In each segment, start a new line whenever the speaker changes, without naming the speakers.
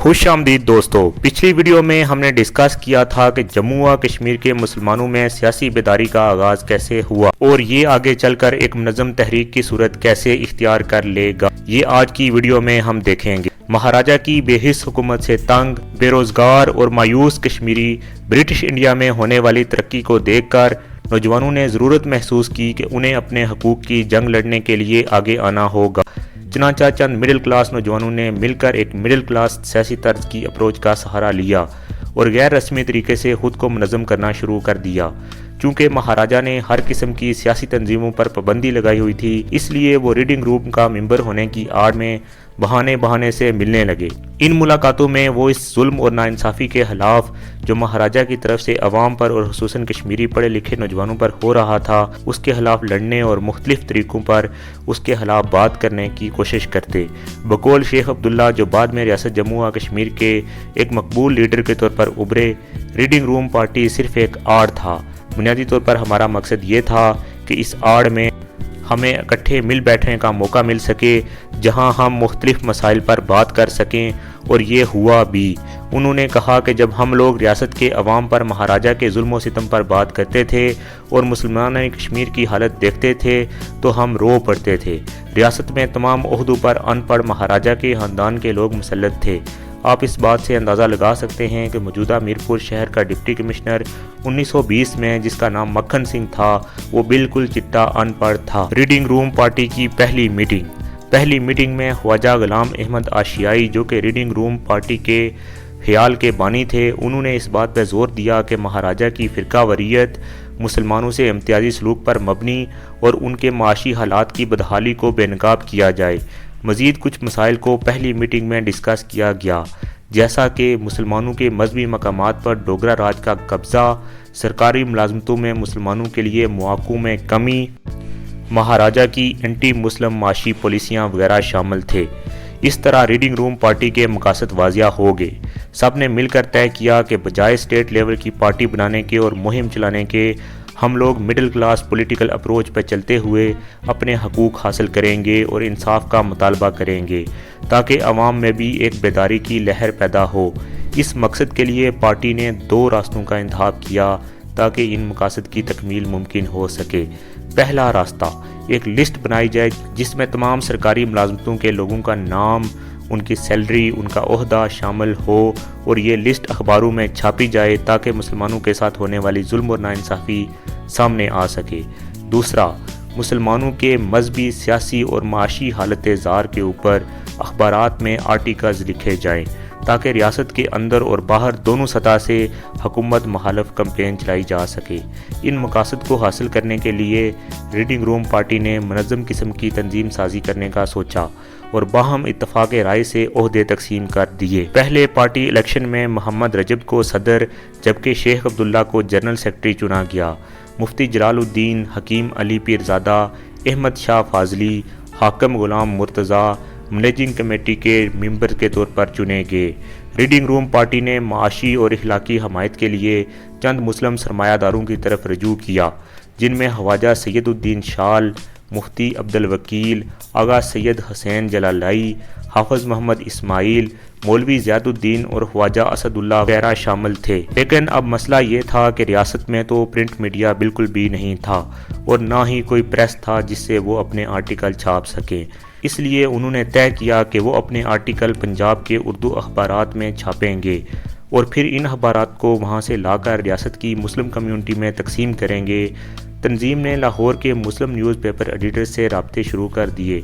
खुश आमदीद दोस्तों। पिछली वीडियो में हमने डिस्कस किया था कि जम्मू व कश्मीर के मुसलमानों में सियासी बेदारी का आगाज कैसे हुआ और ये आगे चलकर एक मुनज़्ज़म तहरीक की सूरत कैसे इख्तियार कर लेगा, ये आज की वीडियो में हम देखेंगे। महाराजा की बेहिस हुकूमत से तंग, बेरोजगार और मायूस कश्मीरी ब्रिटिश इंडिया में होने वाली तरक्की को देखकर नौजवानों ने ज़रूरत महसूस की कि उन्हें अपने हकूक़ की जंग लड़ने के लिए आगे आना होगा। चनाचा चंद मिडिल क्लास नौजवानों ने मिलकर एक मिडिल क्लास सियासी तर्ज की अप्रोच का सहारा लिया और गैर रस्मी तरीके से खुद को मुनज़्ज़म करना शुरू कर दिया। चूँकि महाराजा ने हर किस्म की सियासी तंजीमों पर पाबंदी लगाई हुई थी, इसलिए वो रीडिंग रूम का मेंबर होने की आड़ में बहाने से मिलने लगे। इन मुलाकातों में वो इस जुल्म और नाइंसाफ़ी के खिलाफ जो महाराजा की तरफ से अवाम पर और खुसूसन कश्मीरी पढ़े लिखे नौजवानों पर हो रहा था, उसके खिलाफ लड़ने और मुख्तलिफ तरीक़ों पर उसके खिलाफ बात करने की कोशिश करते। बकौल शेख अब्दुल्ला, जो बाद में रियासत जम्मू व कश्मीर के एक मकबूल लीडर के तौर पर उभरे, रीडिंग रूम पार्टी सिर्फ एक आड़ था। बुनियादी तौर पर हमारा मकसद ये था कि इस आड़ में हमें इकट्ठे मिल बैठने का मौका मिल सके, जहां हम मुख्तलिफ मसाइल पर बात कर सकें, और ये हुआ भी। उन्होंने कहा कि जब हम लोग रियासत के अवाम पर महाराजा के जुल्म व सितम पर बात करते थे और मुसलमान कश्मीर की हालत देखते थे तो हम रो पड़ते थे। रियासत में तमाम ओहदों पर अनपढ़ महाराजा के ख़ानदान के लोग मुसल्लत थे। आप इस बात से अंदाज़ा लगा सकते हैं कि मौजूदा मीरपुर शहर का डिप्टी कमिश्नर 1920 में, जिसका नाम मक्खन सिंह था, वो बिल्कुल चिट्टा अनपढ़ था। रीडिंग रूम पार्टी की पहली मीटिंग में ख्वाजा गुलाम अहमद आशियाई, जो कि रीडिंग रूम पार्टी के ख्याल के बानी थे, उन्होंने इस बात पर जोर दिया कि महाराजा की फ़िरका वरीयत मुसलमानों से इम्तियाजी सलूक पर मबनी और उनके माशी हालात की बदहाली को बेनकाब किया जाए। मज़ीद कुछ मसाइल को पहली मीटिंग में डिस्कस किया गया, जैसा कि मुसलमानों के मजहबी मकामात पर डोगरा राज का कब्ज़ा, सरकारी मुलाजमतों में मुसलमानों के लिए मौक़ों में कमी, महाराजा की एंटी मुस्लिम माशी पॉलिसियाँ वगैरह शामिल थे। इस तरह रीडिंग रूम पार्टी के मकासद वाजिया हो गए। सब ने मिलकर तय किया कि बजाय स्टेट लेवल की पार्टी बनाने के और मुहिम चलाने के, हम लोग मिडिल क्लास पॉलिटिकल अप्रोच पर चलते हुए अपने हकूक़ हासिल करेंगे और इंसाफ का मुतालबा करेंगे, ताकि अवाम में भी एक बेदारी की लहर पैदा हो। इस मकसद के लिए पार्टी ने 2 रास्तों का इंतखाब किया ताकि इन मकासद की तकमील मुमकिन हो सके। पहला रास्ता, एक लिस्ट बनाई जाए जिसमें तमाम सरकारी मुलाजमतों के लोगों का नाम, उनकी सैलरी, उनका ओहदा शामिल हो और ये लिस्ट अखबारों में छापी जाए ताकि मुसलमानों के साथ होने वाली जुल्म और नाइंसाफ़ी सामने आ सके। दूसरा, मुसलमानों के मजहबी, सियासी और माशी हालत ज़ार के ऊपर अखबारात में आर्टिकल्स लिखे जाएँ ताकि रियासत के अंदर और बाहर दोनों सतह से हुकूमत मुखालिफ कैंपेन चलाई जा सके। इन मकासद को हासिल करने के लिए रीडिंग रूम पार्टी ने मुनज़्ज़म किस्म की तंजीम साजी करने का सोचा और बाहम इत्तफाक राय से ओहदे तकसीम कर दिए। पहले पार्टी इलेक्शन में मोहम्मद रजब को सदर, जबकि शेख अब्दुल्ला को जनरल सेक्रेटरी चुना गया। मुफ्ती जलालुद्दीन, हकीम अली पीरजादा, अहमद शाह फाजली, हाकिम गुलाम मुर्तज़ा मैनेजिंग कमेटी के मेंबर के तौर पर चुने गए। रीडिंग रूम पार्टी ने माशी और इखलाकी हमायत के लिए चंद मुस्लिम सरमायादारों की तरफ रजू किया, जिनमें ख्वाजा सैयदुद्दीन शाल, मुफ्ती अब्दुल वकील, आगा सैयद हुसैन जलालाई, हाफिज मोहम्मद इस्माइल, मौलवी ज़ियादुद्दीन और ख्वाजा असदुल्ला वगैरह शामिल थे। लेकिन अब मसला ये था कि रियासत में तो प्रिंट मीडिया बिल्कुल भी नहीं था और ना ही कोई प्रेस था जिससे वो अपने आर्टिकल छाप सकें। इसलिए उन्होंने तय किया कि वो अपने आर्टिकल पंजाब के उर्दू अखबारात में छापेंगे और फिर इन अखबारात को वहाँ से लाकर रियासत की मुस्लिम कम्यूनिटी में तकसीम करेंगे। तंजीम ने लाहौर के मुस्लिम न्यूज़पेपर एडिटर से रबते शुरू कर दिए,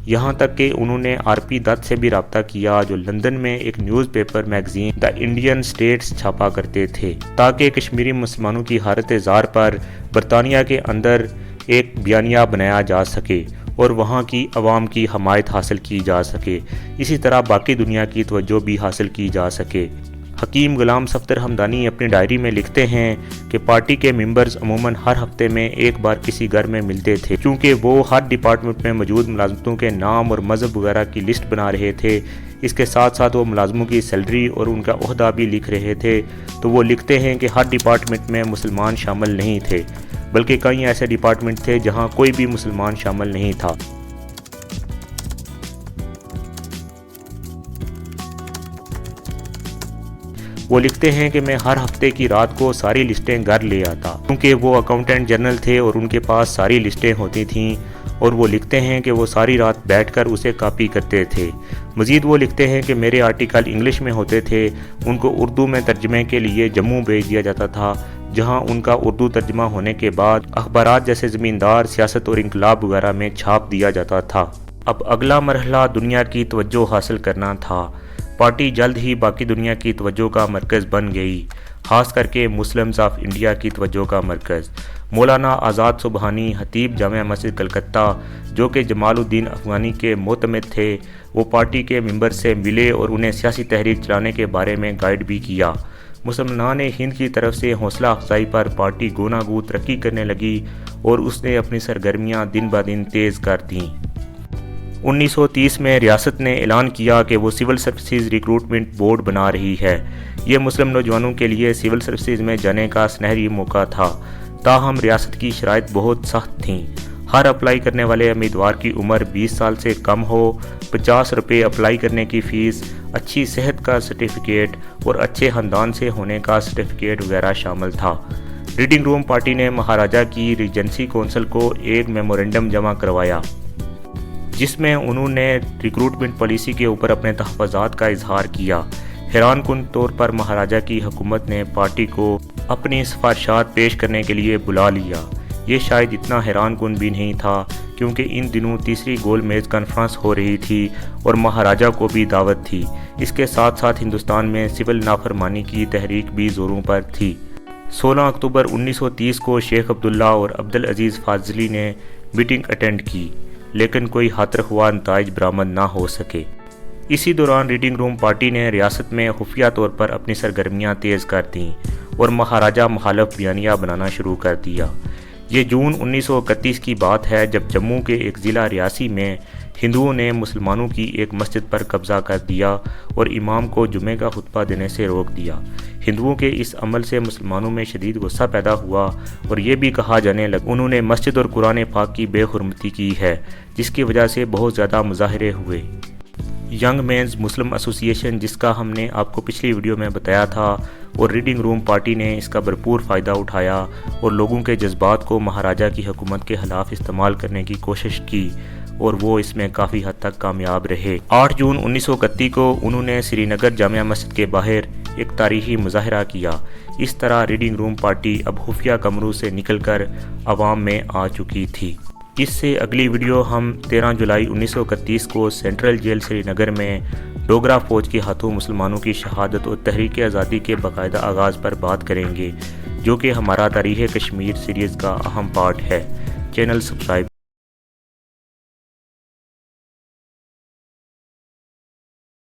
यहाँ तक कि उन्होंने RP दत्त से भी रब्ता किया, जो लंदन में एक newspaper magazine the Indian states छापा करते थे, ताकि कश्मीरी मुसलमानों की हालत ज़ार पर बरतानिया के अंदर एक बयानिया बनाया जा सके और वहाँ की अवाम की हमायत हासिल की जा सके। इसी तरह बाकी दुनिया की तवज्जो भी हासिल की जा सके। हकीम गुलाम सफ्दर हमदानी अपनी डायरी में लिखते हैं कि पार्टी के मेंबर्स अमूमन हर हफ्ते में एक बार किसी घर में मिलते थे। चूँकि वो हर डिपार्टमेंट में मौजूद मुलाजमतों के नाम और मज़हब वगैरह की लिस्ट बना रहे थे, इसके साथ साथ वो मुलाजमों की सैलरी और उनका ओहदा भी लिख रहे थे, तो वो लिखते हैं कि हर डिपार्टमेंट में मुसलमान शामिल नहीं थे, बल्कि कई ऐसे डिपार्टमेंट थे जहाँ कोई भी मुसलमान शामिल नहीं था। وہ لکھتے ہیں کہ میں ہر ہفتے کی رات کو ساری لسٹیں گھر لے آتا، کیونکہ وہ اکاؤنٹنٹ جنرل تھے اور ان کے پاس ساری لسٹیں ہوتی تھیں، اور وہ لکھتے ہیں کہ وہ ساری رات بیٹھ کر اسے کاپی کرتے تھے۔ مزید وہ لکھتے ہیں کہ میرے آرٹیکل انگلش میں ہوتے تھے، ان کو اردو میں ترجمے کے لیے جموں بھیج دیا جاتا تھا، جہاں ان کا اردو ترجمہ ہونے کے بعد اخبارات جیسے زمیندار، سیاست اور انقلاب وغیرہ میں چھاپ دیا جاتا تھا۔ اب اگلا مرحلہ دنیا کی توجہ حاصل کرنا تھا۔ پارٹی جلد ہی باقی دنیا کی توجہ کا مرکز بن گئی، خاص کر کے مسلمز آف انڈیا کی توجہ کا مرکز۔ مولانا آزاد سبحانی، خطیب جامع مسجد کلکتہ، جو کہ جمال الدین افغانی کے معتمد تھے، وہ پارٹی کے ممبر سے ملے اور انہیں سیاسی تحریک چلانے کے بارے میں گائیڈ بھی کیا۔ مسلمان ہند کی طرف سے حوصلہ افزائی پر پارٹی گونا گو ترقی کرنے لگی اور اس نے اپنی سرگرمیاں دن بہ دن تیز کر دیں۔ 1930 میں ریاست نے اعلان کیا کہ وہ سول سروسز ریکروٹمنٹ بورڈ بنا رہی ہے۔ یہ مسلم نوجوانوں کے لیے سول سروسز میں جانے کا سنہری موقع تھا، تاہم ریاست کی شرائط بہت سخت تھیں۔ ہر اپلائی کرنے والے امیدوار کی عمر 20 سال سے کم ہو، 50 روپے اپلائی کرنے کی فیس، اچھی صحت کا سرٹیفکیٹ اور اچھے خاندان سے ہونے کا سرٹیفکیٹ وغیرہ شامل تھا۔ ریڈنگ روم پارٹی نے مہاراجہ کی ریجنسی کونسل کو ایک میمورنڈم جمع کروایا، جس میں انہوں نے ریکروٹمنٹ پالیسی کے اوپر اپنے تحفظات کا اظہار کیا۔ حیران کن طور پر مہاراجہ کی حکومت نے پارٹی کو اپنی سفارشات پیش کرنے کے لیے بلا لیا۔ یہ شاید اتنا حیران کن بھی نہیں تھا، کیونکہ ان دنوں تیسری گول میز کانفرنس ہو رہی تھی اور مہاراجہ کو بھی دعوت تھی۔ اس کے ساتھ ساتھ ہندوستان میں سول نافرمانی کی تحریک بھی زوروں پر تھی۔ 16 اکتوبر 1930 کو شیخ عبداللہ اور عبدالعزیز فاضلی نے میٹنگ اٹینڈ کی، لیکن کوئی خاطر خواہ نتائج برآمد نہ ہو سکے۔ اسی دوران ریڈنگ روم پارٹی نے ریاست میں خفیہ طور پر اپنی سرگرمیاں تیز کر دیں اور مہاراجہ مخالف بیانیہ بنانا شروع کر دیا۔ یہ جون 1931 کی بات ہے، جب جموں کے ایک ضلع ریاسی میں ہندوؤں نے مسلمانوں کی ایک مسجد پر قبضہ کر دیا اور امام کو جمعے کا خطبہ دینے سے روک دیا۔ ہندوؤں کے اس عمل سے مسلمانوں میں شدید غصہ پیدا ہوا اور یہ بھی کہا جانے لگا انہوں نے مسجد اور قرآن پاک کی بے حرمتی کی ہے، جس کی وجہ سے بہت زیادہ مظاہرے ہوئے۔ ینگ مینز مسلم ایسوسی ایشن، جس کا ہم نے آپ کو پچھلی ویڈیو میں بتایا تھا، اور ریڈنگ روم پارٹی نے اس کا بھرپور فائدہ اٹھایا اور لوگوں کے جذبات کو مہاراجہ کی حکومت کے خلاف استعمال کرنے کی کوشش کی، اور وہ اس میں کافی حد تک کامیاب رہے۔ 8 جون 1931 کو انہوں نے سری نگر جامع مسجد کے باہر ایک تاریخی مظاہرہ کیا۔ اس طرح ریڈنگ روم پارٹی اب خفیہ کمروں سے نکل کر عوام میں آ چکی تھی۔ اس سے اگلی ویڈیو ہم 13 جولائی 1931 کو سینٹرل جیل سری نگر میں ڈوگرا فوج کے ہاتھوں مسلمانوں کی شہادت اور تحریک آزادی کے باقاعدہ آغاز پر بات کریں گے، جو کہ ہمارا تاریخ کشمیر سیریز کا اہم پارٹ ہے۔ Channel subscribe